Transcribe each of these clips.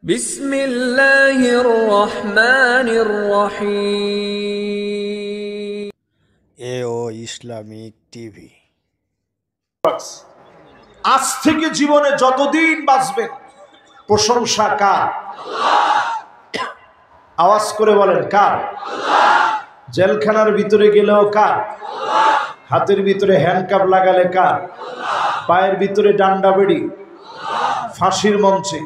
বিসমিল্লাহির রহমানির রহিম। এও ইসলামিক টিভি। আজ থেকে জীবনে যতদিন বাঁচবেন প্রশংসা কার? আওয়াজ করে বলেন কার? জেলখানার ভিতরে গেলেও কার? হাতের ভিতরে হ্যান্ডকাপ লাগালে কার? পায়ের ভিতরে ডান্ডা বেড়ি, ফাঁসির মঞ্চে,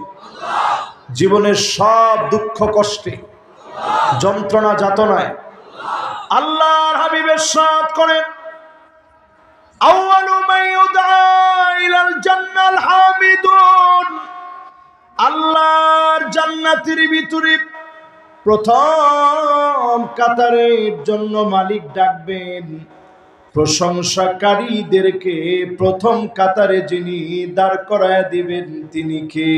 জীবনের সব দুঃখ কষ্টে, যন্ত্রণা যাতনায় আল্লাহর হাবিবের সাথ করেন। আউয়ালু মান ইউদআ ইলাল জান্নাল হামিদুন। আল্লাহর জান্নাতের ভিতরে প্রথম কাতারের জন্য মালিক ডাকবেন প্রশংসাকারীদেরকে। প্রথম কাতারে যিনি দাঁড় করায় দিবেন তিনি কে?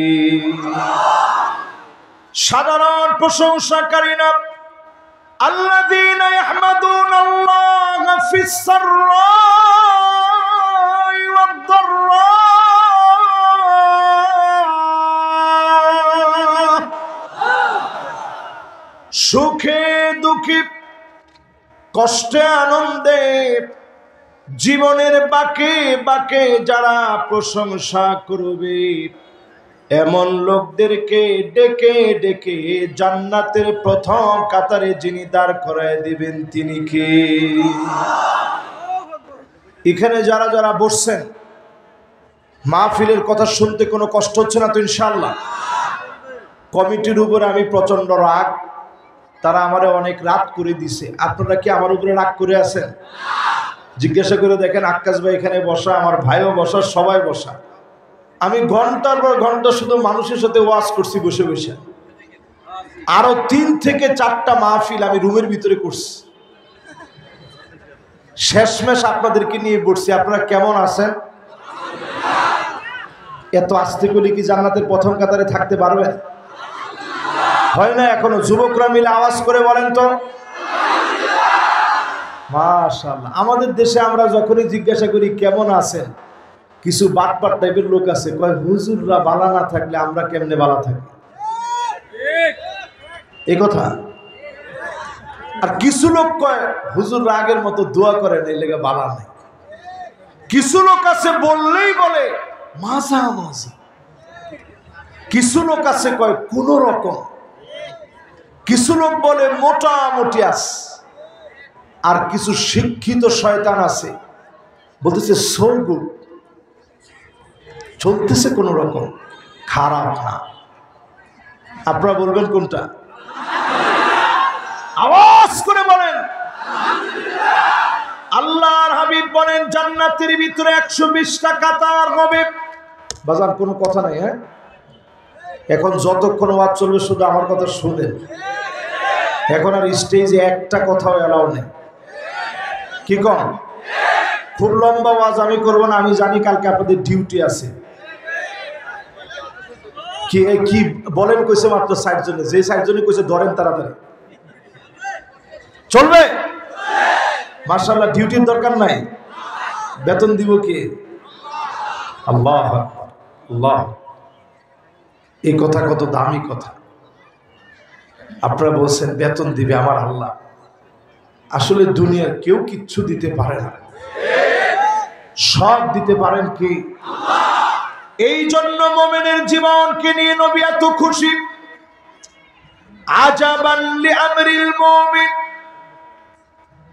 সাধারণ প্রশংসাকারী না, আল্লাযীনা ইয়াহমাদুনাল্লাহা ফিস সাররাই ওয়াদ দাররা। সুখে দুঃখে, কষ্টে আনন্দে, জীবনের বাঁকে বাঁকে যারা প্রশংসা করবে এমন লোকদেরকে ডেকে ডেকে জান্নাতের প্রথম কাতারে যিনি দাঁড় করায় দিবেন তিনি কে? এখানে যারা যারা বসছেন মাহফিলের কথা শুনতে কোনো কষ্ট হচ্ছে না তো? ইনশাআল্লাহ। কমিটির উপরে আমি প্রচন্ড রাগ, তারা আমারে অনেক রাগ করে দিছে। আপনারা কি আমার উপরে রাগ করে আছেন? জিজ্ঞাসা করে দেখেন, আক্কাস ভাই এখানে বসা, আমার ভাইও বসা, সবাই বসা। আমি ঘন্টার পর ঘন্টা শুধু মানুষের সাথে ওয়াজ করছি বসে বসে। আরো 3 থেকে 4টা মাহফিল আমি রুমের ভিতরে করছি। শেষমেশ আপনাদেরকে নিয়ে বসছি। আপনারা কেমন আছেন? এত আস্তে করে কি জান্নাতের প্রথম কাতারে থাকতে পারবেন? হয় না এখনো? যুবকরা মিলে আওয়াজ করে বলেন তো মাশাআল্লাহ। আমাদের দেশে আমরা যখনই জিজ্ঞাসা করি কেমন আছেন, কিছু বাটপাট টাইপের লোক আছে, কয় হুজুররা বালা না থাকলে আমরা কেমনে বালা থাকি? এই কথা। আর কিছু লোক কয় হুজুররা আগের মতো দোয়া করেন এই লেগে বালা নাই। কিছু লোক আছে বললেই বলে মাঝামাঝি। কিছু লোক আছে কয় কোন রকম। কিছু লোক বলে মোটামুটি আছে। আর কিছু শিক্ষিত শয়তান আছে বলতেছে সো গুড, চলতেছে কোন রকম, খারাপ না। আপনারা বলবেন কোনটা? আওয়াজ করে বলেন। আল্লাহর হাবিব বলেন জান্নাতের ভিতরে 120টা কাতার হবে। বাজার কোনো কথা নাই। হ্যাঁ, এখন যতক্ষণ ওয়াজ চলবে শুধু আমার কথা শুনেন। এখন আর স্টেজে একটা কথাও এলাও নেই। কি কন? খুব লম্বা ওয়াজ আমি করবো না, আমি জানি কালকে আপনাদের ডিউটি আছে। কি কি বলেন কইছে মাত্র 60 জনে, যে 60 জনে কইছে ধরেন তাড়াতাড়ি। চলবে? মাশাআল্লাহ, ডিউটির দরকার নাই। বেতন দিব কে? আল্লাহ আকবার, আল্লাহ। এই কথা কত দামি কথা। আপনারা বলছেন বেতন দিবে আমার আল্লাহ। আসলে দুনিয়ার কেউ কিচ্ছু দিতে পারে না, সব দিতে পারেন কি? এই জন্য মুমিনের জীবনকে নিয়ে নবী এত খুশি। আজাবান লিআমরিল মুমিন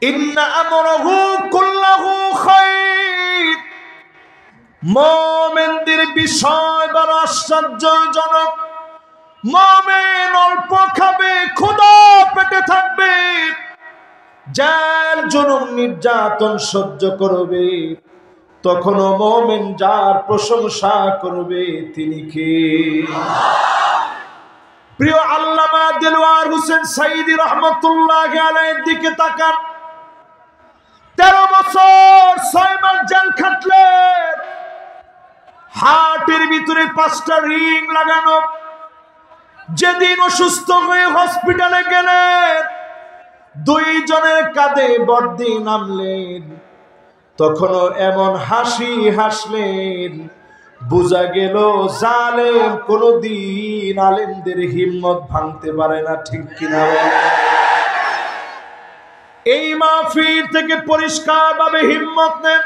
ইন্না আমরাহু কুল্লাহু খায়র। মুমিনদের বিষয় বড় আশ্চর্যজনক। মুমিন অল্প খাবে, ক্ষুধা পেটে থাকবে, জেল জুলুম নির্যাতন সহ্য করবে, তখনও মুমিন যার প্রশংসা করবে তিনি কে? প্রিয় আল্লামা দেলওয়ার হোসেন সাঈদী রাহমাতুল্লাহি আলাইহির দিকে তাকান। 13 বছর 6 মাস জেল খাটলেন। হার্টের ভিতরে 5টা রিং লাগানো। যেদিন অসুস্থ হয়ে হসপিটালে গেলেন, 2 জনের কাঁধে বর্দি নামলেন। তখনও এমন হাসি হাসলেন বোঝা গেল জালেম কোনদিন আলেমদের হিম্মত ভাঙতে পারে না, ঠিক কিনা? এই মাহফিল থেকে পরিষ্কার ভাবে হিম্মত নেন,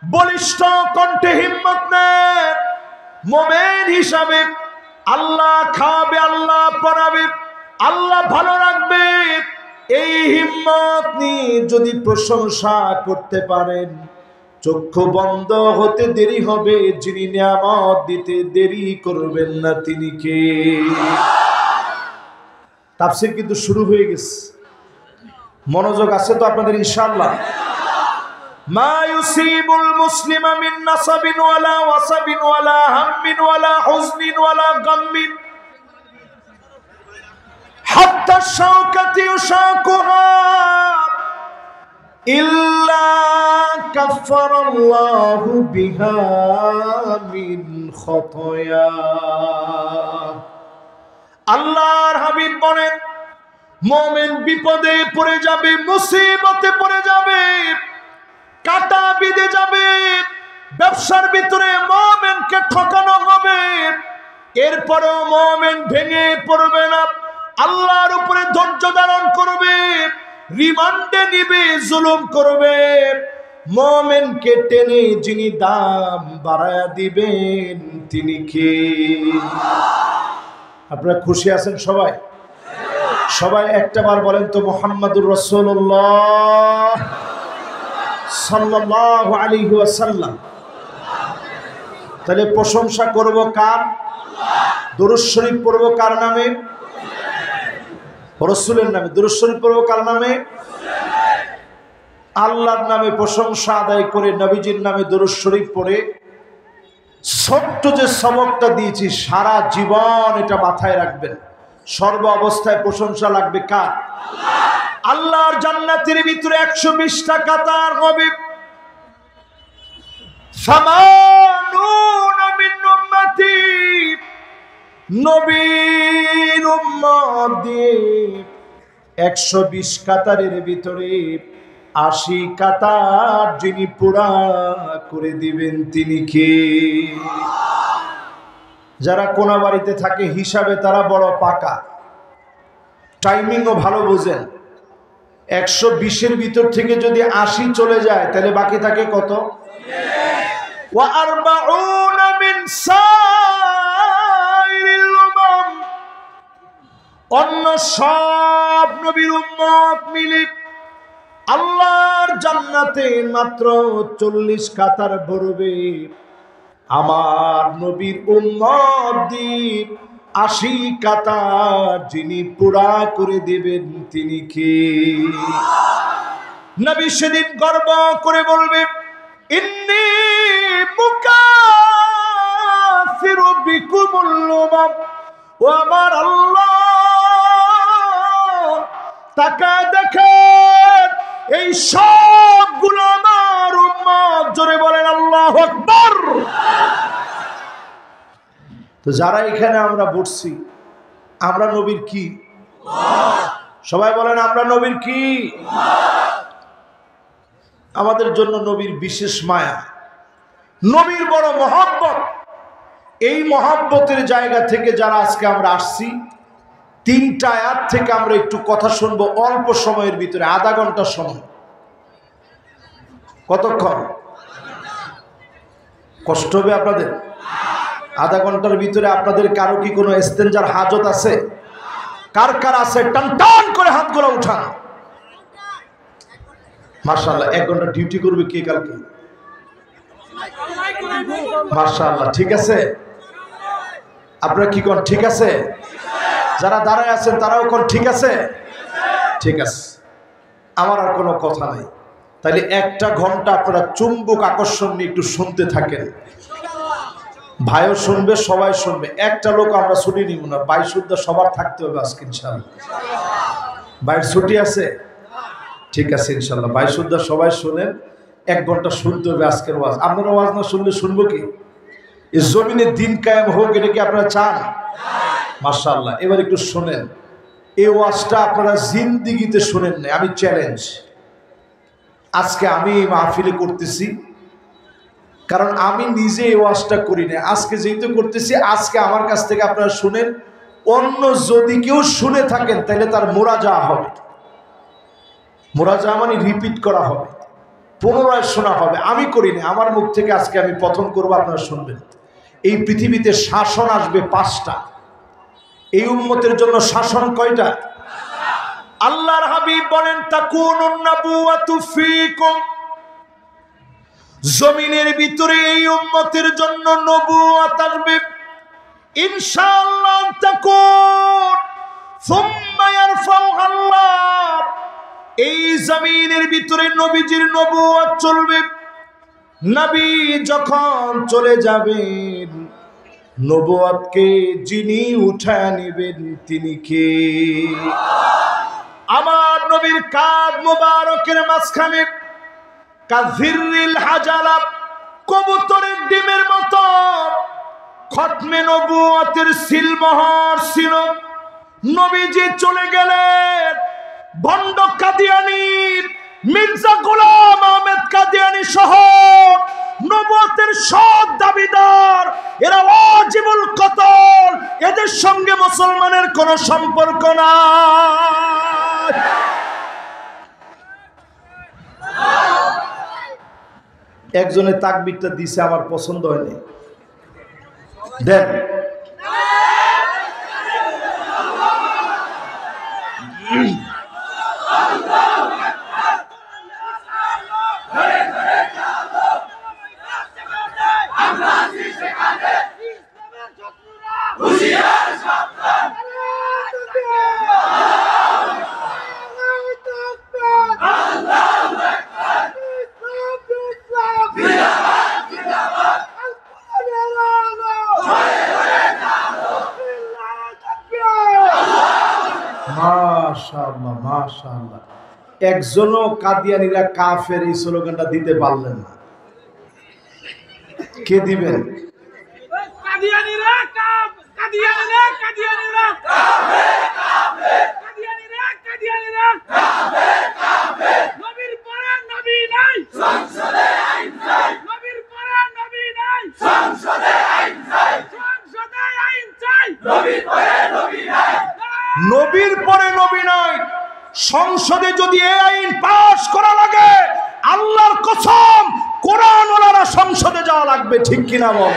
বলিষ্ঠ কণ্ঠে হিম্মত নেন। মুমিন হিসাবে আল্লাহ খাবে, আল্লাহ পড়াবে, আল্লাহ ভালো রাখবে। এই হিম্মত নিয়ে যদি প্রশংসা করতে পারেন, চক্ষু বন্ধ হতে দেরি হবে, যিনি নিয়ামত দিতে দেরি করবেন না তিনি কে? তাফসীর কিন্তু শুরু হয়ে গেছে, মনোযোগ আছে তো আপনাদের ইনশাআল্লাহ? মা ইউসিবুল মুসলিমা মিন নাসাবিন ওয়ালা ওয়াসাবিন ওয়ালা হাম্মিন ওয়ালা হুজনিন ওয়ালা গাম্মিন হাত্তা শাওকাতি ইউশাকুহা ইল্লা কাফফারাল্লাহু বিহা মিন খতায়া। আল্লাহর হাবিব বলেন, মুমিন বিপদে পড়ে যাবে, মুসিবতে পড়ে যাবে, কাটা বিঁধে যাবে, ব্যবসার ভিতরে মুমিনকে ঠকানো হবে, এরপরেও মুমিন ভেঙে পড়বে না, আল্লাহর উপরে ধৈর্য ধারণ করবে, রিমান্ডে নিবে, জুলুম করবে। মুমিনকে টেনে যিনি দাম বাড়ায়া দিবেন তিনি কে? আপনারা খুশি আছেন সবাই? সবাই একটাবার বলেন তো মুহাম্মাদুর রাসূলুল্লাহ সাল্লাল্লাহু আলাইহি ওয়াসাল্লাম। তাহলে প্রশংসা করব কার? দুরূদ শরীফ পড়ব কার নামে? রাসূলের নামে। দুরূদ শরীফ পড়ব কার নামে? আল্লাহর নামে প্রশংসা আদায় করে নবীজির নামে দুরূদ শরীফ পড়ে ছোট্ট যে সবকটা দিয়েছি সারা জীবন এটা মাথায় রাখবেন। সর্ব অবস্থায় প্রশংসা লাগবে কার? আল্লাহর জান্নাতের ভিতরে 120টা কাতার হবে। সামানুন মিন উম্মতি, নবীর উম্মত দিয়ে 120 কাতারের ভিতরে 80 কাতার যিনি পুরা করে দিবেন তিনি কে? যারা কোনাবাড়িতে থাকে হিসাবে তারা বড় পাকা, টাইমিংও ভালো বোঝেন। 120-এর ভিতর থেকে যদি 80 চলে যায় তাহলে বাকি থাকে কত? ওয়া আরবাউনা মিন সাইরিল উমাম, অন্য সব নবীর উম্মত মিলে আল্লাহর জান্নাতে মাত্র 40 কাতার ভরবে। আমার নবীর উম্মত দ্বীপ 80 কাতার যিনি পুরা করে দেবেন তিনি কে? নবী সেদিন গর্ব করে বলবে, ইন্নী মুকাফিরু বিকুমুল উমাম। ও আমার আল্লাহ, তাকায় দেখেন এই সবগুলো আমার উম্মত। জোরে বলেন আল্লাহু আকবার। তো যারা এখানে আমরা বসছি, আমরা নবীর কি? সবাই বলেন আমরা নবীর কি? আমাদের জন্য নবীর বিশেষ মায়া, নবীর বড় মহব্বত। এই মহব্বতের জায়গা থেকে যারা আজকে আমরা আসছি, 3টা আয়াত থেকে আমরা একটু কথা শুনবো অল্প সময়ের ভিতরে, আধা ঘন্টা সময়। কতক্ষণ? কষ্ট হবে আপনাদের? আধা ঘন্টার ভিতরে আপনাদের কারো কি কোনো ইস্তেঞ্জার হাজত আছে? কার কার আছে? টান টান করে হাতগুলো উঠান। মাশাআল্লাহ, 1 ঘন্টা ডিউটি করবে কে কালকে? মাশাআল্লাহ, ঠিক আছে। আপনারা কি কোন ঠিক আছে? যারা দাঁড়ায় আছেন তারাও কোন ঠিক আছে? ঠিক আছে, আমার আর কোনো কথা নাই। তাহলে 1টা ঘন্টা আপনারা চুম্বক আকর্ষণ নিয়ে একটু শুনতে থাকেন। ভাইও শুনবে, সবাই শুনবে। একটা লোক আমরা ছুটি নিব না, 22 সুদ্ধা সবার থাকতে হবে আজকে ইনশাআল্লাহ। 22 ছুটি আছে? ঠিক আছে ইনশাআল্লাহ। 22 সুদ্ধা সবাই শুনেন, 1 ঘন্টা শুনতে হবে আজকের ওয়াজ। আপনারা ওয়াজ না শুনলে শুনবো কি? এই জমিনে দিন কায়েম হোক, এটা কি আপনারা চান? মাশাআল্লাহ। এবার একটু শুনেন, এই ওয়াজটা আপনারা জিন্দিগিতে শুনেন না। আমি চ্যালেঞ্জ, আজকে আমি মাহফিলে করতেছি, কারণ আমি নিজে এই ওয়াজটা করি না, আজকে যেহেতু করতেছি, আজকে আমার কাছ থেকে আপনারা শুনেন। অন্য যদি কেউ শুনে থাকেন তাহলে তার মোরাজা হবে। মোরাজা মানে রিপিট করা হবে, পুনরায় শোনা হবে। আমি করি না, আমার মুখ থেকে আজকে আমি প্রথম করবো, আপনারা শুনবেন। এই পৃথিবীতে শাসন আসবে 5টা। এই উম্মতের জন্য শাসন কয়টা? আল্লাহর হাবিব বলেন তাকুনুন নাবুওয়াতু ফীকুম, জমিনের ভিতরে এই উম্মতের জন্য নবুয়ত আসবে ইনশাআল্লাহ। তাকুন সুম্মা ইয়ারফাউহাল্লাহ, এই জমিনের ভিতরে নবীজির নবুয়ত চলবে। নবী যখন চলে যাবেন, নবুয়তকে যিনি উঠায় নেবেন তিনি কে? আমার নবীর কাঁধ মোবারকের মাঝখানে কাযিররিল হাজালা, কবুতরের ডিমের মতো খতমে নবুয়তের সিলমোহর ছিল। নবীজি চলে গেলেন, ভণ্ড কাদিয়ানী মির্জা গোলাম আহমেদ কাদিয়ানী সহ নবুয়তের সব দাবিদার, এরা ওয়াজিবুল কতল, এদের সঙ্গে মুসলমানের কোনো সম্পর্ক নাই। একজনের তাকবীরটা দিছে, আমার পছন্দ হয়নি। দেন মাশাআল্লাহ মাশাআল্লাহ। একজনও কাদিয়ানীরা কাফের এই স্লোগানটা দিতে পারলেন না। কে দিবেন? কাদিয়ানীরা কাদিয়ানীরা কাদিয়ানীরা কাফের কাফের, কাদিয়ানীরা কাদিয়ানীরা কাফের কাফের। নবীর পরে নবী নাই, সংসদে আইন চাই। নবীর পরে নবী নাই, সংসদে আইন চাই। সংসদে আইন চাই। নবীর পরে নবী নাই, নবীর পরে নবী নাই। সংসদে যদি এই আইন পাস করা লাগে, আল্লাহর কসম কোরআন ওয়ালারা সংসদে যাওয়া লাগবে, ঠিক কিনা বল?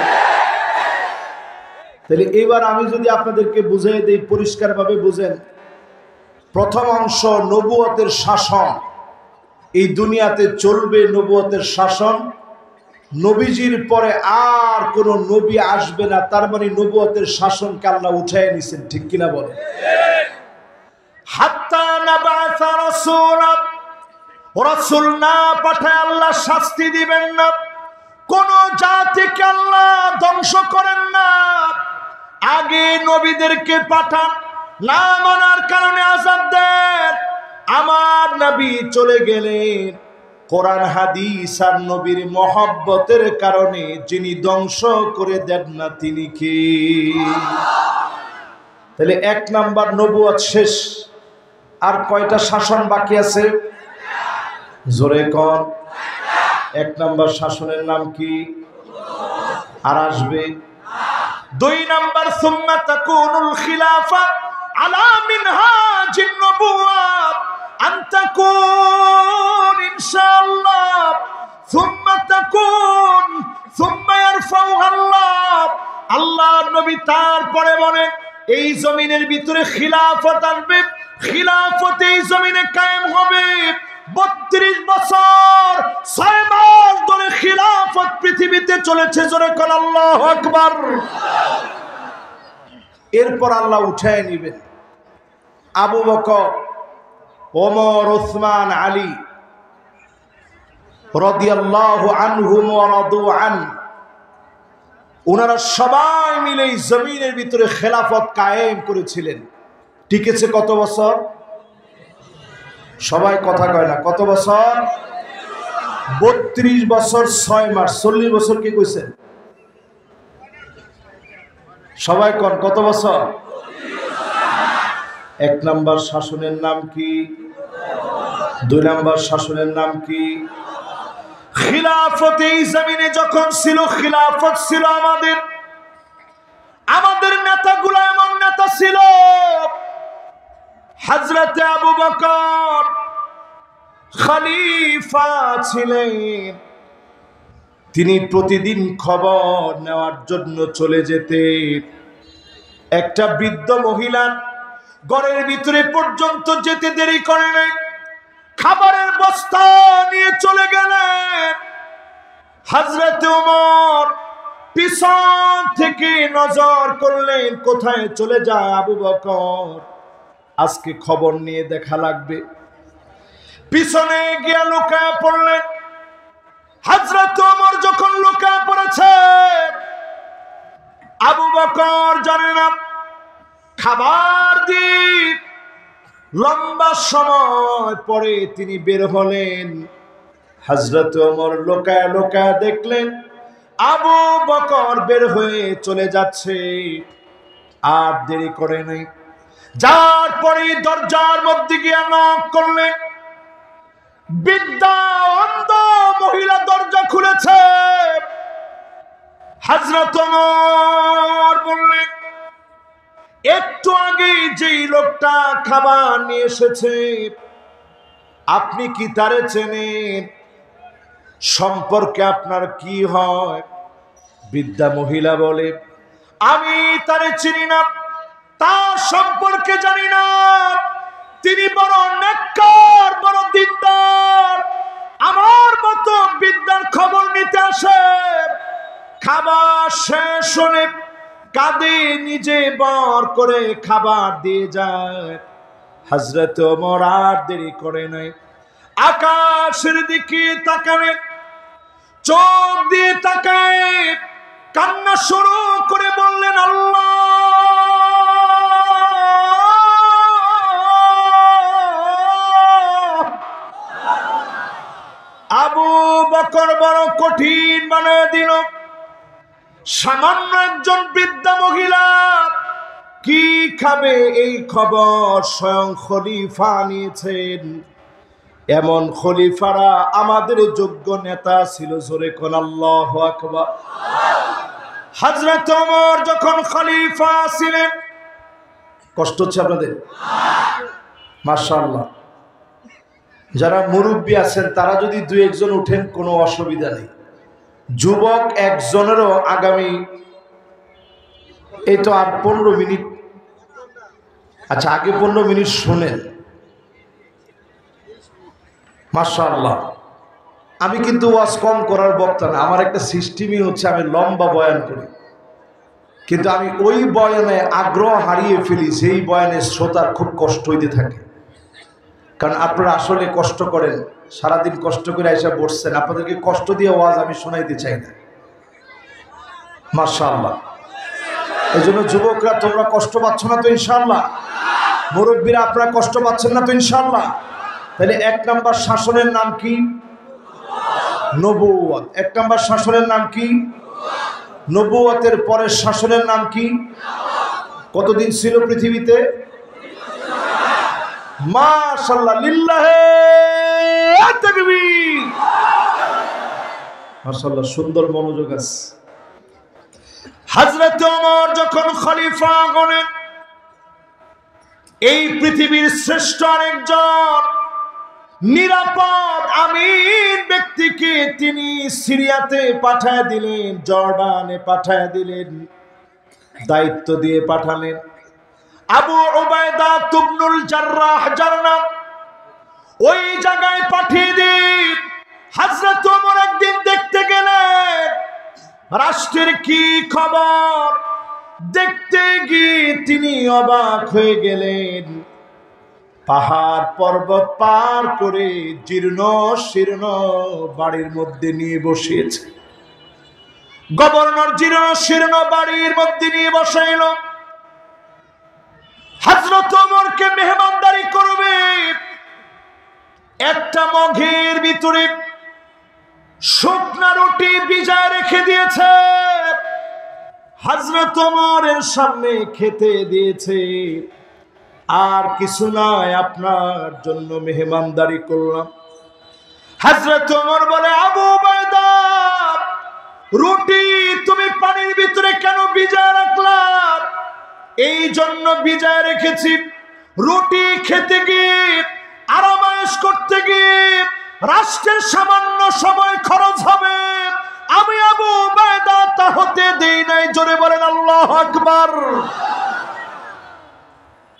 তাহলে এবার আমি যদি আপনাদেরকে বুঝিয়ে দেই, পরিষ্কারভাবে বুঝেন। প্রথম অংশ নবুয়তের শাসন, এই দুনিয়াতে চলবে নবুয়তের শাসন। নবীজির পরে আর কোন নবী আসবে না, তার মানে নবুয়তের শাসনকে আল্লাহ উঠায় নিছেন, ঠিক কিনা বলে? হাত্তা নাবাসা রাসূলা, রাসূল না পাঠায় আল্লাহ শাস্তি দিবেন না। কোন জাতিকে আল্লাহ ধ্বংস করেন না, আগে নবীদেরকে পাঠান, না মানার কারণে আযাব দেন। আমার নবী চলে গেলেন, কোরআন হাদিস আর নবীর মহব্বতের কারণে যিনি ধ্বংস করে দেন না তিনি কে? তাহলে 1 নাম্বার নবুয়ত শেষ। আর কয়টা শাসন বাকি আছে? জোরে কোন? 1 নাম্বার শাসনের নাম কি? আর আসবে 2 নাম্বার সুম্মা তাকুনুল খিলাফা আলা মিনহাজিন নবুওয়াত আন তাকুন ইনশাআল্লাহ সুম্মা তাকুন সুম্মা ইয়ারফাউহাল্লাহ। আল্লাহর নবী তারপরে বলেন এই জমিনের ভিতরে খিলাফত আসবে, খিলাফত এই জমিনে কায়েম হবে। 32 বছর 6 মাস ধরে খিলাফত পৃথিবীতে চলেছে, জোরে কোন আল্লাহু আকবার। এরপর আল্লাহ উঠায় নেবেন আবু বকর, ওমর, ওসমান, আলী রাদিয়াল্লাহু আনহুম ওয়া রাদু আন। ওনারা সবাই মিলে এই জমিনের ভিতরে খেলাফত কায়েম করেছিলেন। টিকেছে কত বছর? সবাই কথা কয় না, কত বছর? 32 বছর 6 মাস। 40 বছর কি কইছেন? সবাই কোন কত বছর? 1 নাম্বার শাসনের নাম কি? 2 নাম্বার শাসনের নাম কি? খিলাফত এই জমিনে যখন ছিল, খিলাফত ছিল আমাদের নেতাগুলো এমন নেতা ছিল। হযরতে আবু বকর খলিফা ছিলেন, তিনি প্রতিদিন খবর নেওয়ার জন্য চলে যেতেন। একটা বৃদ্ধ মহিলা ঘরের ভিতরে পর্যন্ত যেতে দেরি করে নাই, খাবারের বস্তা নিয়ে চলে গেলেন। হযরত ওমর পিছন থেকে নজর করলেন, কোথায় চলে যায় আবু বকর, আজকে খবর নিয়ে দেখা লাগবে। পিছনে গিয়ে লুকায় পড়লেন। হযরত ওমর যখন লুকায় পড়েছে, আবু বকর জানে না, খাবার দিয়ে লম্বা সময় পরে তিনি বের হলেন। হযরত ওমর লুকায় লুকায় দেখলেন আবু বকর বের হয়ে চলে যাচ্ছে। আর দেরি করে নাই, যার পরে দরজার মধ্যে গিয়ে নক করলেন। বৃদ্ধা অন্ধ মহিলা দরজা খুলেছে। হযরত ওমর বললেন, একটু আগে যেই লোকটা খাবার নিয়ে এসেছে, আপনি কি তারে চেনেন? সম্পর্কে আপনার কি হয়? বৃদ্ধা মহিলা বলে, আমি তারে চিনি না, তার সম্পর্কে জানি না। তিনি বড় নেককার, বড় দিনদার, আমার মতো বিদ্যার খবর নিতে আসে। খাবার শেষ হলে কাঁধে নিজে বর করে খাবার দিয়ে যায়। হযরত ওমর আর দেরি করে নাই, আকাশের দিকে তাকালেন, চোখ দিয়ে তাকায় কান্না শুরু করে বললেন, আল্লাহ, আবু বকর বড় কঠিন বানিয়ে দিল। সামান্য একজন বৃদ্ধা মহিলা কি খাবে এই খবর স্বয়ং খলিফা নিয়েছেন। এমন খলিফারা আমাদের যোগ্য নেতা ছিল। জোরে কোন আল্লাহু আকবার। হযরত ওমর যখন খলিফা ছিলেন, কষ্ট হচ্ছে আপনাদের? মাশাআল্লাহ, যারা মুরব্বী আছেন তারা যদি দুই একজন উঠেন কোনো অসুবিধা নেই। যুবক একজনেরও আগামী এই তো আর 15 মিনিট, আচ্ছা আগে 15 মিনিট শুনেন। মাশাআল্লাহ, আমি কিন্তু ওয়াজ কম করার বক্তা না, আমার একটা সিস্টেমই হচ্ছে আমি লম্বা বয়ান করি, কিন্তু আমি ওই বয়ানে আগ্রহ হারিয়ে ফেলি যেই বয়ানে শ্রোতার খুব কষ্ট হইতে থাকে। কারণ আপনারা আসলে কষ্ট করেন, সারাদিন কষ্ট করে এসে বসছেন, আপনাদেরকে কষ্ট দিয়ে ওয়াজ আমি শোনাইতে চাই না। মাশাআল্লাহ, এই জন্য যুবকরা তোমরা কষ্ট পাচ্ছ না তো ইনশাআল্লাহ? মুরব্বীরা আপনারা কষ্ট পাচ্ছেন না তো ইনশাআল্লাহ? তাহলে 1 নাম্বার শাসনের নাম কি? নবুয়ত। 1 নাম্বার শাসনের নাম কি? নবুয়তের পরের শাসনের নাম কি? কতদিন ছিল পৃথিবীতে? মাশাআল্লাহ, লিল্লাহে তাকবীর। মাশাআল্লাহ, সুন্দর মনোযোগ আছে। হযরত ওমর যখন খলিফা হলেন, এই পৃথিবীর শ্রেষ্ঠ আরেকজন নিরাপদ আমিন ব্যক্তিকে তিনি সিরিয়াতে পাঠায় দিলেন, জর্ডানে পাঠায় দিলেন, দায়িত্ব দিয়ে পাঠালেন। আবু উবাইদা ইবনুল জাররাহ যার নাম, ওই জায়গায় পাঠিয়ে দিন। হযরত ওমর একদিন দেখতে গেলেন রাষ্ট্রের কি খবর। দেখতে গিয়ে তিনি অবাক হয়ে গেলেন। পাহাড় পর্বত পার করে জীর্ণ শীর্ণ বাড়ির মধ্যে নিয়ে বসিয়েছে। গভর্নর জীর্ণ শীর্ণ বাড়ির মধ্যে নিয়ে বসাইল। হযরত ওমরকে মেহমানদারি করবে। একটা মগের ভিতরে শুকনা রুটি ভিজায় রেখে দিয়েছে, হযরত ওমরের সামনে খেতে দিয়েছে। আর কিছু নয়, আপনার জন্য মেহমানদারি করলাম। হযরত ওমর বলে, আবু উবাইদা, রুটি তুমি পানির ভিতরে কেন ভিজায় রাখলা? এই জন্য ভিজায় রেখেছি, রুটি খেতে গিয়ে আরামায়েশ করতে গিয়ে রাষ্ট্রের সামান্য সময় খরচ হবে, আমি আবু উবাইদা তা হতে দেই নাই। জোরে বলেন আল্লাহু আকবার।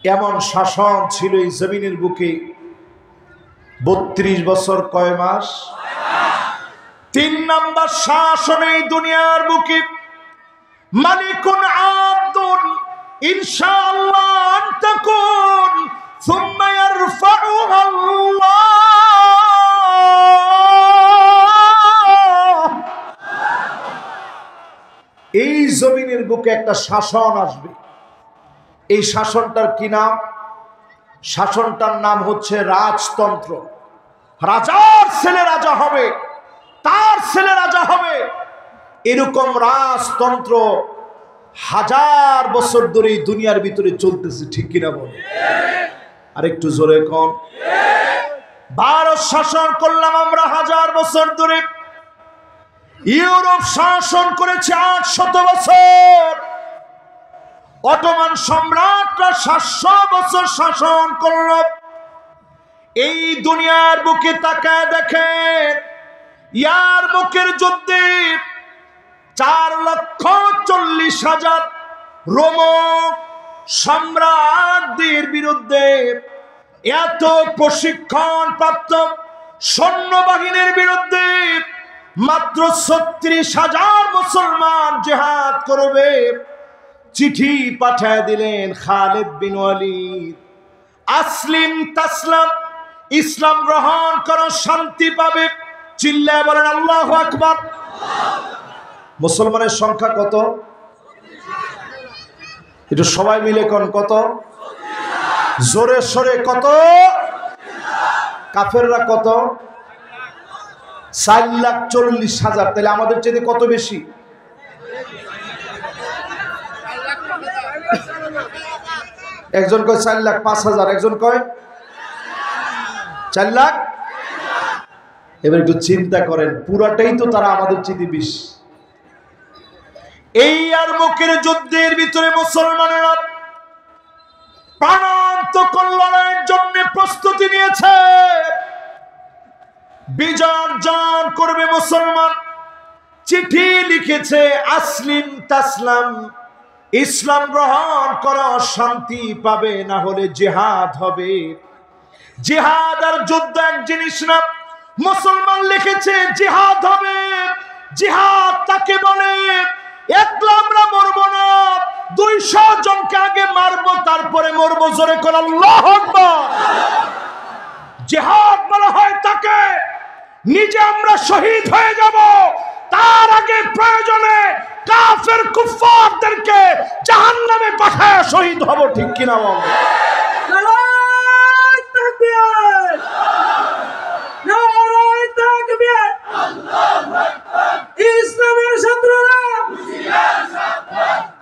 এমন শাসন ছিল এই জমিনের বুকে 32 বছর কয় মাস? 3 নাম্বার শাসন এই দুনিয়ার বুকে। মালিকুন আব্দুন ইনশাআল্লাহ আনতাকুন সুম্মা ইয়ারফাউহা আল্লাহ। এই জমিনের বুকে একটা শাসন আসবে। এই শাসনটার কি নাম? শাসনটার নাম হচ্ছে রাজতন্ত্র। রাজার ছেলে রাজা হবে, তার ছেলে রাজা হবে। এরকম রাজতন্ত্র 1000 বছর ধরে দুনিয়ার ভিতরে চলতেছে, ঠিক কিনা বল? আরেকটু জোরে কোন। ভারত শাসন করলাম আমরা 1000 বছর ধরে, ইউরোপ শাসন করেছে 800 বছর, অটোমান সম্রাটরা 700 বছর শাসন করল। এই দুনিয়ার বুকে তাকায় দেখেন, ইয়ারমুকের যুদ্ধে 4,40,000 রোমক সম্রাটদের বিরুদ্ধে এত প্রশিক্ষণ প্রাপ্ত সৈন্যবাহিনীর বিরুদ্ধে মাত্র 36,000 মুসলমান জিহাদ করবে। চিঠি পাঠিয়ে দিলেন খালিদ বিন ওয়ালিদ, আসলিম তাসলাম, ইসলাম গ্রহণ করো, শান্তি পাবে। চিল্লায় বলেন আল্লাহু আকবার। মুসলমানের সংখ্যা কত? একটু সবাই মিলে কোন কত? জোরে সরে কত? কাফেররা কত? 4,40,000। তাহলে আমাদের চেয়ে কত বেশি? একজন কয় 4,05,000, একজন কয় 4 লাখ। এবার একটু চিন্তা করেন, পুরাটাই তো তারা আমাদের চেয়ে বেশি। এই ইয়ারমুকের যুদ্ধের ভিতরে মুসলমানেরা প্রাণান্তকর লড়াইয়ের জন্য প্রস্তুতি নিয়েছে। বিজয় অর্জন করবে মুসলমান। চিঠি লিখেছে, আসলিম তাসলাম, ইসলাম গ্রহণ করো, শান্তি পাবে, না হলে জিহাদ হবে। জিহাদ আর যুদ্ধ এক জিনিস না। মুসলমান লিখেছে জিহাদ হবে। জিহাদ তাকে বলে একলা আমরা মরবো না, 200 জনকে আগে মারবো, তারপরে মরবো। জোরে করে আল্লাহু আকবার। জিহাদ বলা হয় তাকে নিজে আমরা শহীদ হয়ে যাব, তার আগে প্রয়োজনে কাফের কুফফারদেরকে জাহান্নামে পাঠায় শহীদ হব, ঠিক কিনা বল? নারায়ে তাকবীর, নারায়ে তাকবীর, আল্লাহু আকবার। ইসলামের শত্রুরা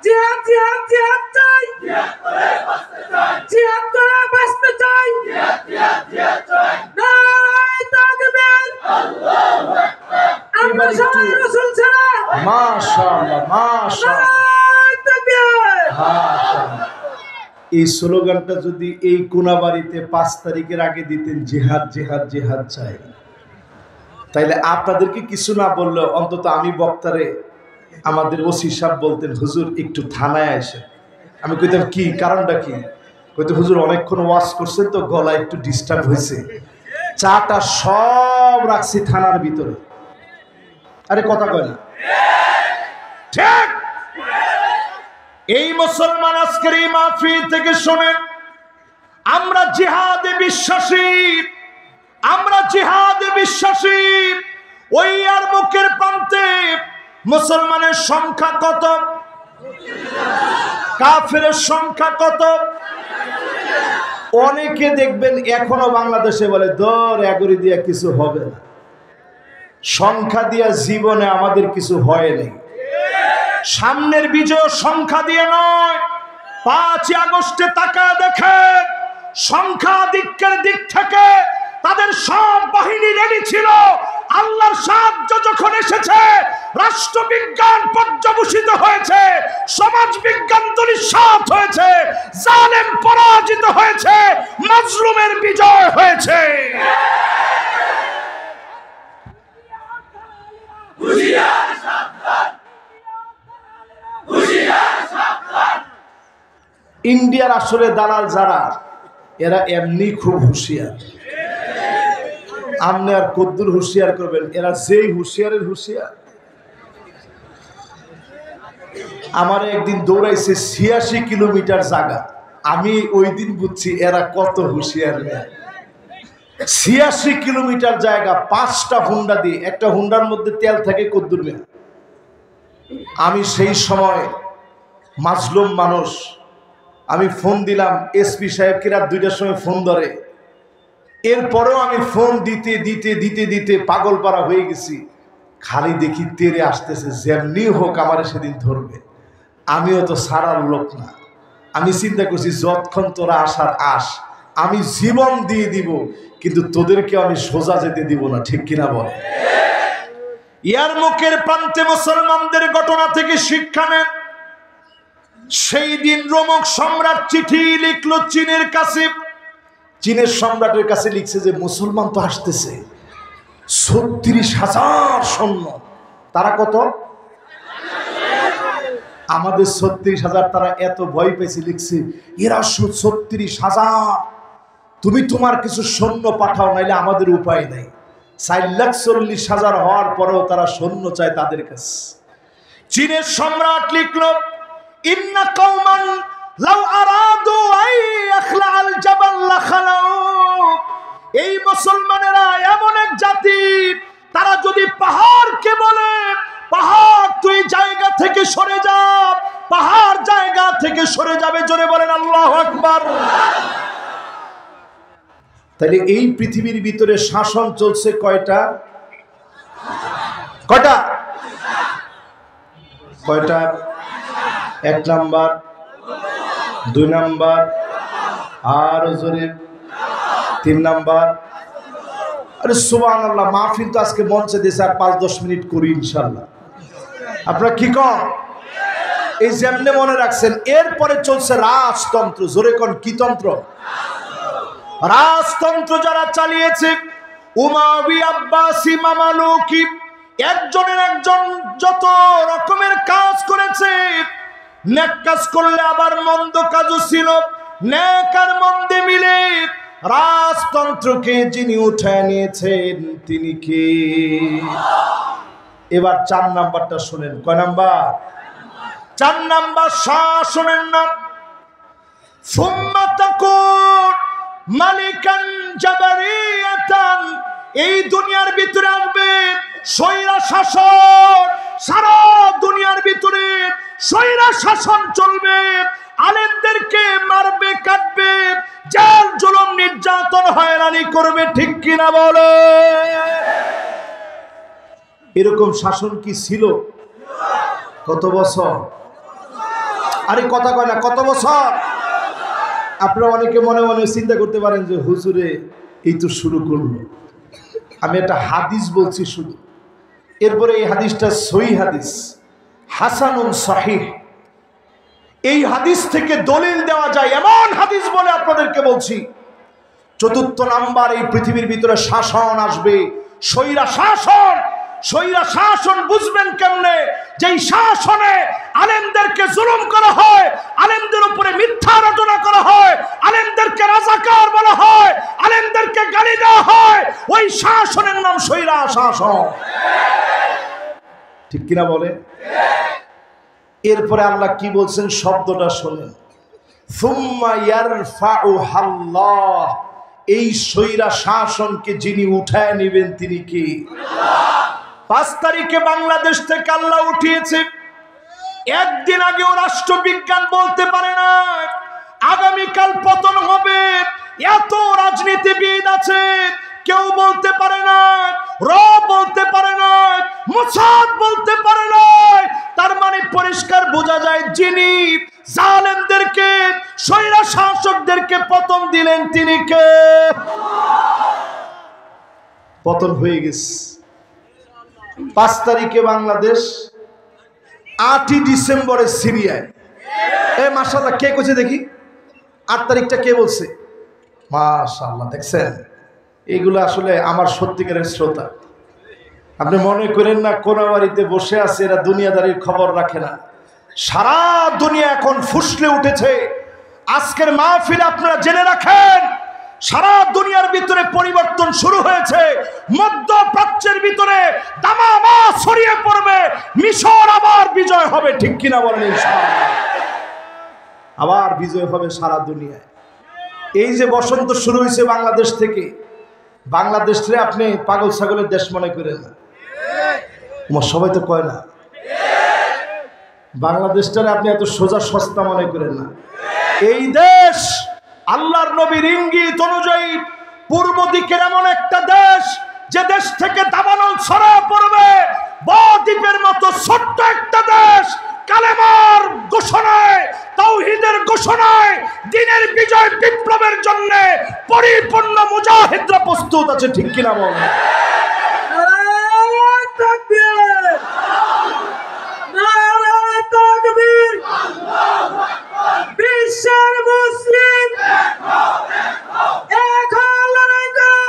জিহাদ জিহাদ জিহাদ চাই, জিহাদ করে বাঁচতে চাই, জিহাদ করে বাঁচতে চাই, জিহাদ জিহাদ জিহাদ চাই। নারায়ে তাকবীর, আল্লাহু আকবার। আমরা সবাই রাসূল ছাড়া। মাশাআল্লাহ, মাশাআল্লাহ, নারায়ে তাকবীর, মাশাআল্লাহ। এই স্লোগানটা যদি এই কোনাবাড়িতে 5 তারিখের আগে দিতেন, জিহাদ জিহাদ জিহাদ চাই, তাইলে আপনাদেরকে কিছু না বললেও অন্তত আমি বক্তারে আমাদের ওসি সাহেব বলতেন, হুজুর একটু থানায় আসেন। আমি কইতাম কি, কারণটা কি? কইতে হুজুর অনেকক্ষণ ওয়াজ করছেন তো গলা একটু ডিস্টার্ব হয়েছে, চাটা সব রাখছি থানার ভিতরে। আরে কথা কয় না, ঠিক? এই মুসলমান আজকের এই মাহফিল থেকে শোনেন, আমরা জিহাদে বিশ্বাসী, আমরা জিহাদে বিশ্বাসী। ওই ইয়ারমুকের প্রান্তে মুসলমানের সংখ্যা কত? কাফেরের সংখ্যা কত? অনেকে দেখবেন এখনো বাংলাদেশে বলে দর এগরি দিয়া কিছু হবে না, সংখ্যা দিয়া জীবনে আমাদের কিছু হয় নাই। সামনের বিজয় সংখ্যা দিয়ে নয়। 5 আগস্টে তাকায় দেখেন, সংখ্যাধিক্যের দিক থেকে তাদের সব বাহিনী রেডি ছিল। আল্লাহর সাহায্য যখন এসেছে, রাষ্ট্রবিজ্ঞান পর্যবসিত হয়েছে, সমাজ বিজ্ঞান ধূলিসাৎ হয়েছে, জালেম পরাজিত হয়েছে, মাজলুমের বিজয় হয়েছে। ইন্ডিয়ার আসলে দালাল যারা, এরা এমনি খুব হুঁশিয়ার। আপনি আর কদ্দুর হুঁশিয়ার করবেন, এরা যেই হুঁশিয়ারের হুঁশিয়ার। আমার একদিন দৌড়াইছে ৮৬ কিলোমিটার জায়গা, আমি ওই দিন বুঝছি এরা কত হুঁশিয়ার। ৮৬ কিলোমিটার জায়গা, ৫টা হুন্ডা দিয়ে, একটা হুন্ডার মধ্যে তেল থাকে কদ্দুর মেয়া। আমি সেই সময় মাজলুম মানুষ, আমি ফোন দিলাম এসপি সাহেবকে, রাত ২টার সময় ফোন ধরে। এরপরেও আমি ফোন দিতে দিতে দিতে দিতে পাগল পাড়া হয়ে গেছি। খালি দেখি তেরে আসতেছে, যেমনি হোক আমার সেদিন ধরবে। আমিও তো সারার লোক না, আমি চিন্তা করছি যতক্ষণ তোরা আসার আস, আমি জীবন দিয়ে দিব, কিন্তু তোদেরকে আমি সোজা যেতে দিব না। ঠিক কিনা বল? ইয়ার মুখের প্রান্তে মুসলমানদের ঘটনা থেকে শিক্ষা নেন। সেই দিন রোমক সম্রাট চিঠি লিখলো চীনের কাছে। চীনের সম্রাটের কাছে লিখছে যে মুসলমান তো আসতেছে, ৩৬,০০০ সৈন্য। তারা কত? আমাদের ৩৬,০০০। তারা এত ভয় পেয়েছে, লিখছে এরা ৩৬,০০০। তুমি তোমার কিছু সৈন্য পাঠাও, নাইলে আমাদের উপায় নেই। ৪,৪০,০০০ হওয়ার পরেও তারা সৈন্য চায় তাদের কাছে। চীনের সম্রাট লিখলো ইন্না কওমান লাউ আরাদু আই আখলাল জাবাল লাখালাউ। এই মুসলমানেরা এমন এক জাতি, তারা যদি পাহাড়কে বলে পাহাড় তুই জায়গা থেকে সরে যা, পাহাড় জায়গা থেকে সরে যাবে। জোরে বলেন আল্লাহু আকবার। তাহলে এই পৃথিবীর ভিতরে শাসন চলছে কয়টা? কয়টা? ১ নাম্বার, ২ নাম্বার, আর জোরে ৩ নাম্বার। আরে সুবহানাল্লাহ, মাহফিল তো আজকে মঞ্চে দিয়েছে, আর ৫-১০ মিনিট করি ইনশাল্লাহ। আপনারা কি কন? এই যেমনে মনে রাখছেন। এরপরে চলছে রাজতন্ত্র। জোরে কোন কি তন্ত্র? রাজতন্ত্র যারা চালিয়েছে, উমাবি, আব্বাসি, মামালুকি, একজনের একজন যত রকমের কাজ করেছে। নেক কাজ করলে আবার মন্দ কাজও ছিল, নেক আর মন্দে মিলে রাজতন্ত্রকে যিনি উঠায় নিয়েছেন তিনি কে? এবার ৪ নাম্বারটা শুনেন। কয় নাম্বার? ৪ নাম্বার শাসনের নাম সুম্মা তাকুন মালিকান জাবারিয়াতান। এই দুনিয়ার ভিতরে আসবে স্বৈরা শাসন। সারা দুনিয়ার ভিতরে স্বৈরা শাসন চলবে। আলেমদেরকে মারবে, কাটবে, জেল জুলুম নির্যাতন হয়রানি করবে। ঠিক কিনা বলে? এরকম শাসন কি ছিল? কত বছর? আরে কথা কয় না, কত বছর? আপনারা অনেকে মনে মনে চিন্তা করতে পারেন যে হুজুরে এই তো শুরু করলো। আমি একটা হাদিস বলছি শুধু, এরপরে এই হাদিসটা সহিহ হাদিস, হাসানুন সহিহ। এই হাদিস থেকে দলিল দেওয়া যায় এমন হাদিস বলে আপনাদেরকে বলছি। ৪র্থ নাম্বার, এই পৃথিবীর ভিতরে শাসন আসবে, স্বৈরা শাসন। স্বৈরা শাসন বুঝবেন কেমনে? যেই শাসনে আলেমদেরকে জুলুম করা হয়, আলেমদের উপরে মিথ্যা রটনা করা হয়, আলেমদেরকে রাজাকার বলা হয়, আলেমদেরকে গালি দেওয়া হয়, ওই শাসনের নাম স্বৈরা শাসন। ঠিক কিনা বলে? এরপরে আল্লাহ কি বলছেন শব্দটা শোনেন। সুম্মা ইয়ারফাউহাল্লাহ। এই স্বৈরা শাসনকে যিনি উঠায় নেবেন তিনি কি? ৫ তারিখে বাংলাদেশ থেকে আল্লাহ উঠিয়েছে। একদিন আগেও রাষ্ট্রবিজ্ঞান বলতে পারে না আগামীকাল পতন হবে। এত রাজনীতিবিদ আছে, কেউ বলতে পারে না, রব বলতে পারে না, মোসাদ বলতে পারে না। তার মানে পরিষ্কার বোঝা যায় যিনি জালেমদেরকে, স্বৈরা শাসকদেরকে পতন দিলেন তিনি কে? পতন হয়ে গেছে। 5 তারিখে বাংলাদেশ, 8ই ডিসেম্বরে সিরিয়ায়। মাশাআল্লাহ, কে কইছে দেখি? 8 তারিখটা কে বলছে? মাশাআল্লাহ, দেখছেন? এগুলো আসলে আমার সত্যিকারের শ্রোতা। আপনি মনে করেন না কোনাবাড়িতে বসে আছে এরা দুনিয়াদারির খবর রাখে না। সারা দুনিয়া এখন ফুসলে উঠেছে। আজকের মাহফিল আপনারা জেনে রাখেন, সারা দুনিয়ার ভিতরে পরিবর্তন শুরু হয়েছে। মধ্যপ্রাচ্যের ভিতরে দামামা ছড়িয়ে পড়বে, মিশর আবার বিজয় হবে। ঠিক কিনা বলেন? ইনশাআল্লাহ আবার বিজয় হবে সারা দুনিয়ায়। এই যে বসন্ত শুরু হয়েছে বাংলাদেশ থেকে, বাংলাদেশে আপনি পাগল ছাগলের দেশ মনে করেন না? সবাই তো কয় না। বাংলাদেশটারে আপনি এত সোজা সস্তা মনে করেন না। এই দেশ আল্লাহর নবীর ইঙ্গিত অনুযায়ী পূর্ব দিকের এমন একটা দেশ, যে দেশ থেকে দাবানল ছড়া পড়বে। বদ্বীপের মতো ছোট্ট একটা দেশ, কালেমার ঘোষণায়, তাওহীদের ঘোষণায়, দ্বীনের বিজয় বিপ্লবের জন্য পরিপূর্ণ মুজাহিদরা প্রস্তুত আছে। ঠিক কিনা বলেন? বিশ্বের মুসলিম এখন লড়াই করো।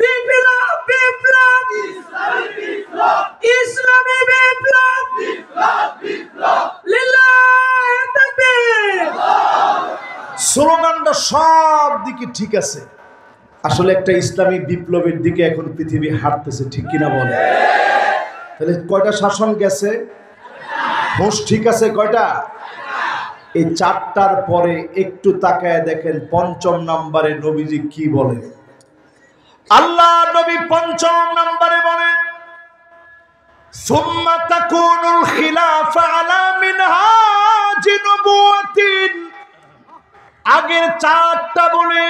বিপ্লব বিপ্লব ইসলামী বিপ্লব লিল্লাহি তাকবীর। স্লোগানটা সব দিকে ঠিক আছে, আসলে একটা ইসলামী বিপ্লবের দিকে এখন পৃথিবী হাঁটতেছে। ঠিক কিনা বলে? তাহলে কয়টা শাসন গেছে? হোশ ঠিক আছে কয়টা? এই 4টার পরে একটু তাকায় দেখেন 5ম নম্বরে নবীজি কি বলে। আল্লাহ নবী 5ম নম্বরে বলেন, সুম্মা তাকুনুল খিলাফা আলা মিনহাজি নবুওয়াতিন। আগের 4টা বলে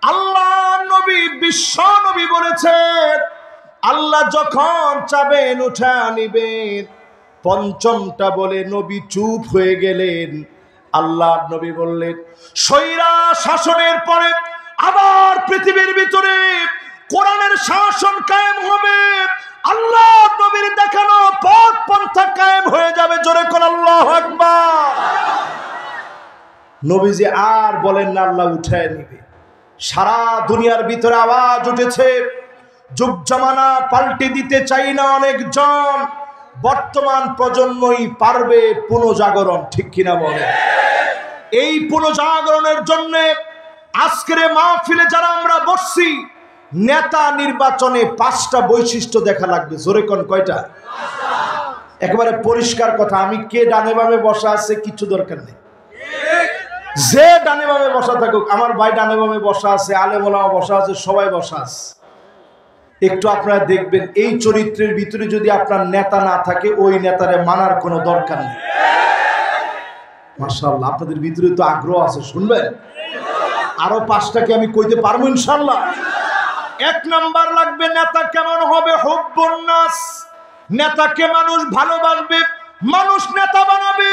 আল্লাহ নবী, বিশ্ব নবী বলেছেন, আল্লাহ যখন চাবেন উঠা নিবেন। 5মটা বলে নবী চুপ হয়ে গেলেন। আল্লাহ নবী বললেন, স্বৈরা শাসনের পরে আবার পৃথিবীর ভিতরে কোরআনের শাসন কায়েম হবে। আল্লাহ নবীর দেখানো পথ পন্থা কায়েম হয়ে যাবে। জোরে কোন আল্লাহু আকবার। নবীজি আর বলেন না, আল্লাহ উঠায় নিবে। সারা দুনিয়ার ভিতরে আওয়াজ উঠেছে, যুগ জামানা পাল্টে দিতে চাই না অনেকজন, বর্তমান প্রজন্মই পারবে পুনঃজাগরণ। ঠিক কিনা বলে? এই পুনঃজাগরণের জন্য আজকের মাহফিলে যারা আমরা বসছি, নেতা নির্বাচনে 5টা বৈশিষ্ট্য দেখা লাগবে। জোরে কোন কয়টা? একেবারে পরিষ্কার কথা। আমি কে ডানে বামে বসা আছে কিছু দরকার নেই। যে ডানে বামে বসা থাকুক, আমার ভাই ডানে বামে বসা আছে, আলেম ওলামা বসা আছে, সবাই বসা আছে। একটু আপনারা দেখবেন, এই চরিত্রের ভিতরে যদি আপনার নেতা না থাকে, ওই নেতারে মানার কোনো দরকার নেই। মাশাআল্লাহ, আপনাদের ভিতরে তো আগ্রহ আছে, শুনবেন? আরো 5টাকে আমি কইতে পারবো ইনশাআল্লাহ। 1 নাম্বার লাগবে, নেতা কেমন হবে? হুব্বুন নাস। নেতাকে মানুষ ভালোবাসবে, মানুষ নেতা বানাবে।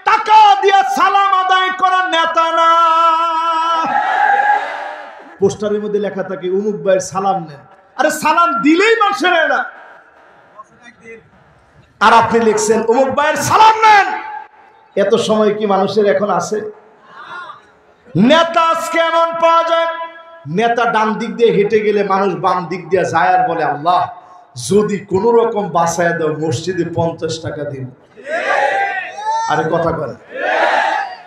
টাকা দিয়ে সালাম আদায় করার নেতা না। পোস্টারের মধ্যে লেখা থাকে অমুক ভাইয়ের সালাম নেন। আরে সালাম দিলেই মানুষের না, আর আপনি লিখছেন অমুক ভাইয়ের সালাম নেন। এত সময় কি মানুষের এখন আছে? নেতা আজকে এমন পাওয়া যায়, নেতা ডান দিক দিয়ে হেঁটে গেলে মানুষ বাম দিক দিয়ে যায় আর বলে, আল্লাহ যদি কোন রকম বাঁচায় দাও, মসজিদে 50 টাকা দিব। আরে কথা বলে,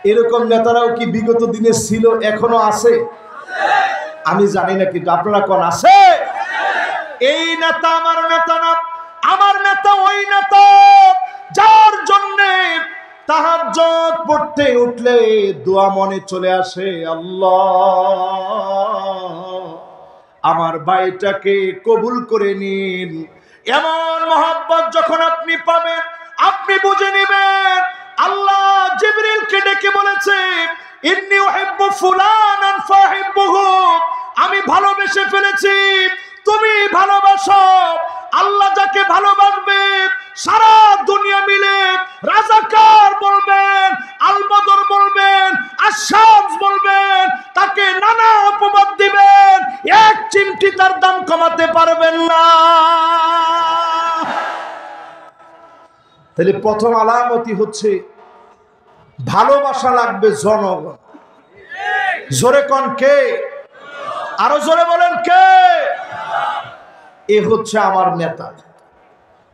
এরকম নেতারাও কি বিগত দিনে ছিল, এখনো আছে? আমি জানি না, কিন্তু আপনারা কোন আছে? এই নেতা আমার নেতা না। আমার নেতা ওই নেতা যার জন্য তাহাজ্জুদ পড়তে উঠলে দোয়া মনে চলে আসে, আল্লাহ আমার ভাইটাকে কবুল করে নিন। এমন মহব্বত যখন আপনি পাবেন, আপনি বুঝে নেবেন আল্লাহ জিবরিলকে ডেকে বলেছে, ইন্নী উহিব্বু ফুলানান ফাহিব্বুহু। আমি ভালোবেসে ফেলেছি, তুমি ভালোবাসো। আল্লাহ যাকে ভালোবাসবে সারা দুনিয়া মিলে রাজাকার বলবেন, আল বদর বলবেন, আশাস বলবেন, তাকে নানা অপবাদ দিবেন, এক চিমটি কমাতে পারবেন না। তাহলে প্রথম আলামতি হচ্ছে ভালোবাসা লাগবে জনগণ। জোরে কোন কে? আরো জোরে বলেন কে? এ হচ্ছে আমার নেতা।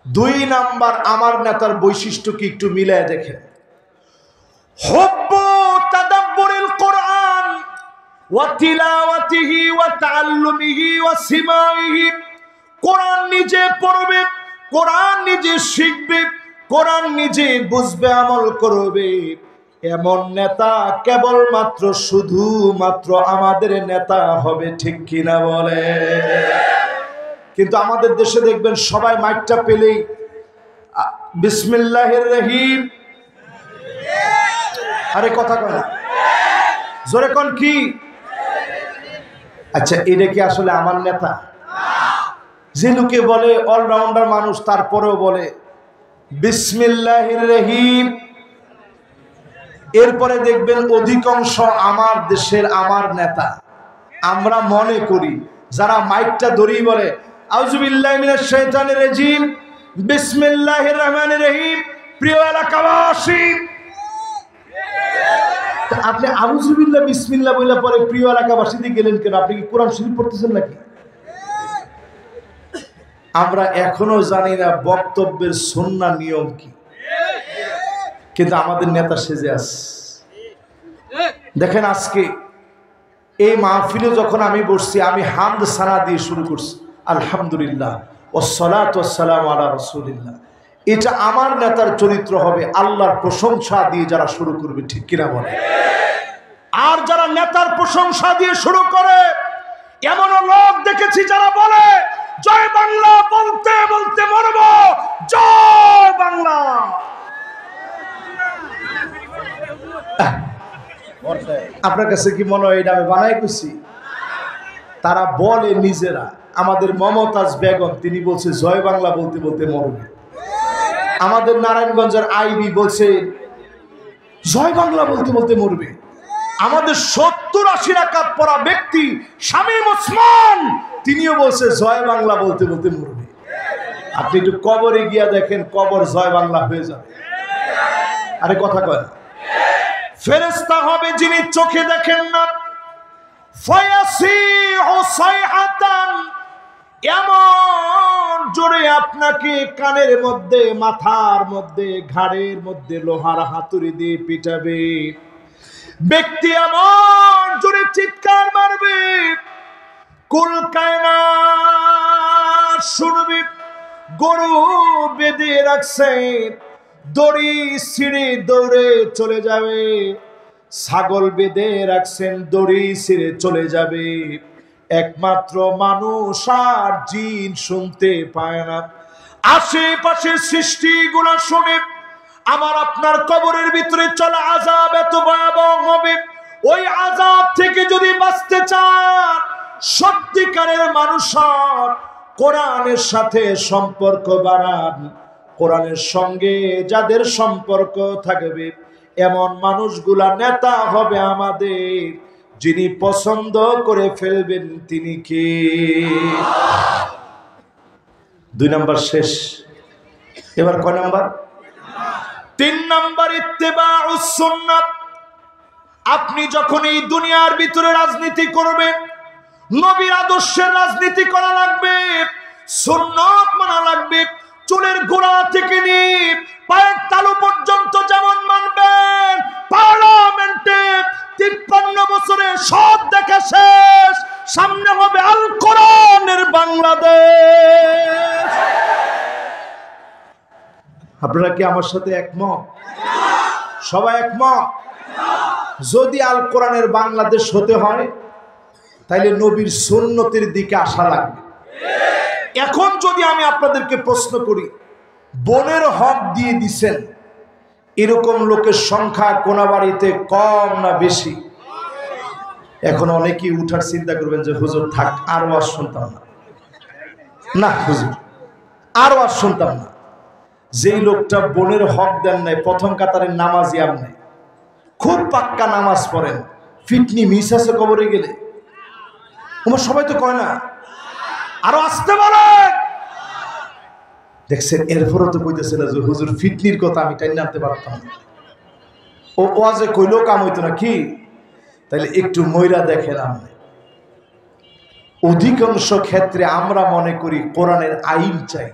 2 নাম্বার আমার নেতার বৈশিষ্ট্য কি একটু মিলায় দেখেন। হুব্বু তাদাব্বুরিল কোরআন ওয়া তিলাওয়াতিহি ওয়া তাআল্লুমিহি ওয়া সিমাইহি। কোরআন নিজে পড়বে, কোরআন নিজে শিখবে, কোরআন নিজে বুঝবে, আমল করবে। এমন নেতা কেবলমাত্র শুধুমাত্র আমাদের নেতা হবে, ঠিক কিনা বলে? কিন্তু আমাদের দেশে দেখবেন সবাই মাইকটা পেলেই বিসমিল্লাহির রহিম, আরে কথা কয় না, জোরে কোন কি? আচ্ছা, এটা কি আসলে আমার নেতা? যে লোকে বলে অলরাউন্ডার মানুষ, তারপরেও বলে বিসমিল্লাহির রহিম, এরপরে দেখবেন অধিকাংশ আমার দেশের আমার নেতা। আমরা মনে করি যারা মাইকটা ধরেই বলে আউযুবিল্লাহি মিনাশ শাইতানির রাজিম, বিসমিল্লাহির রহমানির রহিম, প্রিয় এলাকাবাসী, আপনি আউযুবিল্লাহ বিসমিল্লাহ বলে পরে প্রিয় এলাকাবাসীতে গেলেন কেন? আপনি কি কোরআন শরীফ পড়তেছেন নাকি? আমরা এখনো জানি না বক্তব্যের সুন্নাহ নিয়ম কি, কিন্তু আমাদের নেতা সেজে আছে। দেখেন আজকে এই মাহফিলে যখন আমি বসছি, আমি হামদ সানা দিয়ে শুরু করছি, আলহামদুলিল্লাহ ওয়াসসালাতু ওয়াসসালামু আলা রাসূলিল্লাহ। এটা আমার নেতার চরিত্র হবে, আল্লাহর প্রশংসা দিয়ে যারা শুরু করবে, ঠিক কিনা বলে? আর যারা নেতার প্রশংসা দিয়ে শুরু করে, এমনও লোক দেখেছি যারা বলে জয় বাংলা বলতে বলতে মরব, জয় বাংলা। আপনার কাছে কি মনে হয় এটা আমি বানাই করছি? তারা বলে নিজেরা। আমাদের মমতাজ বেগম তিনি বলছে জয় বাংলা বলতে বলতে মরবে। আমাদের নারায়ণগঞ্জের আইবি বলছে জয় বাংলা বলতে বলতে মরবে। আমাদের 70-80 রাকাত পড়া ব্যক্তি শামীম ওসমান তিনিও বলছে জয় বাংলা বলতে বলতে মরবে। আপনি একটু কবরে গিয়া দেখেন, কবর জয় বাংলা হয়ে যাবে। আরে কথা কয় না। ফেরেশতা হবে যিনি চোখে দেখেন না, ফায়াসিহু সাইহাতান, এমন জোরে আপনাকে কানের মধ্যে, মাথার মধ্যে, ঘাড়ের মধ্যে লোহার হাতুড়ি দিয়ে পিটাবে। ব্যক্তি এমন জোরে চিৎকার মারবে, কুল কায়নাত শুনবে। গরু বেঁধে রাখছে, দড়ি ছিঁড়ে দৌড়ে চলে যাবে। ছাগল বেঁধে রাখছেন, দড়ি ছিঁড়ে চলে যাবে। একমাত্র মানুষ আর জিন শুনতে পায় না। আশেপাশের সৃষ্টিগুলো শুনে। আমার আপনার কবরের ভিতরে চলা আযাব এত ভয়াবহ হবে। ওই আযাব থেকে যদি বাঁচতে চান, সত্যিকারের মানুষ কোরআনের সাথে সম্পর্ক বাড়ান। কোরআনের সঙ্গে যাদের সম্পর্ক থাকবে, এমন মানুষগুলা নেতা হবে আমাদের। যিনি পছন্দ করে ফেলবেন তিনি কে? 2 নাম্বার শেষ। এবার কয় নাম্বার? 3 নাম্বার ইত্তেবাউস সুন্নাত। আপনি যখন এই দুনিয়ার ভিতরে রাজনীতি করবেন, নবীর আদর্শের রাজনীতি করা লাগবে, সুন্নাত মানা লাগবে। চুলের গোড়া থেকে নিয়ে পায়ের তালু পর্যন্ত যেমন মানবেন। পার্লামেন্টে 53 বছরে সব দেখা শেষ, সামনে হবে আল কোরআনের বাংলাদেশ। আপনারা কি আমার সাথে একমত? সবাই একমত? যদি আল কোরআনের বাংলাদেশ হতে হয়, তাইলে নবীর সুন্নতের দিকে আসা লাগবে। এখন যদি আমি আপনাদেরকে প্রশ্ন করি, বোনের হক দিয়ে দিছেন, এরকম লোকের সংখ্যা কোনাবাড়িতে কম না বেশি? এখন অনেকেই উঠার চিন্তা করবেন যে হুজুর থাক, আর ওয়াজ শুনতাম না। না হুজুর, আর ওয়াজ শুনতাম না। যেই লোকটা বোনের হক দেন নাই, প্রথম কাতারের নামাজি আপনি, খুব পাক্কা নামাজ পড়েন, ফিটনি মিস আছে কবরে গেলে। তোমার সবাই তো কয় না, আরো আসতে বলেন। দেখছেন, এরপরও তো কইতেছে না যে হুজুর ফিটনির কথা আমি টাইন আনতে পারতাম না। ও ওয়াজে কইলেও কাম হইতো না কি? তাইলে একটু ময়রা দেখেন। আমরা অধিকাংশ ক্ষেত্রে আমরা মনে করি কোরআনের আইন চাই।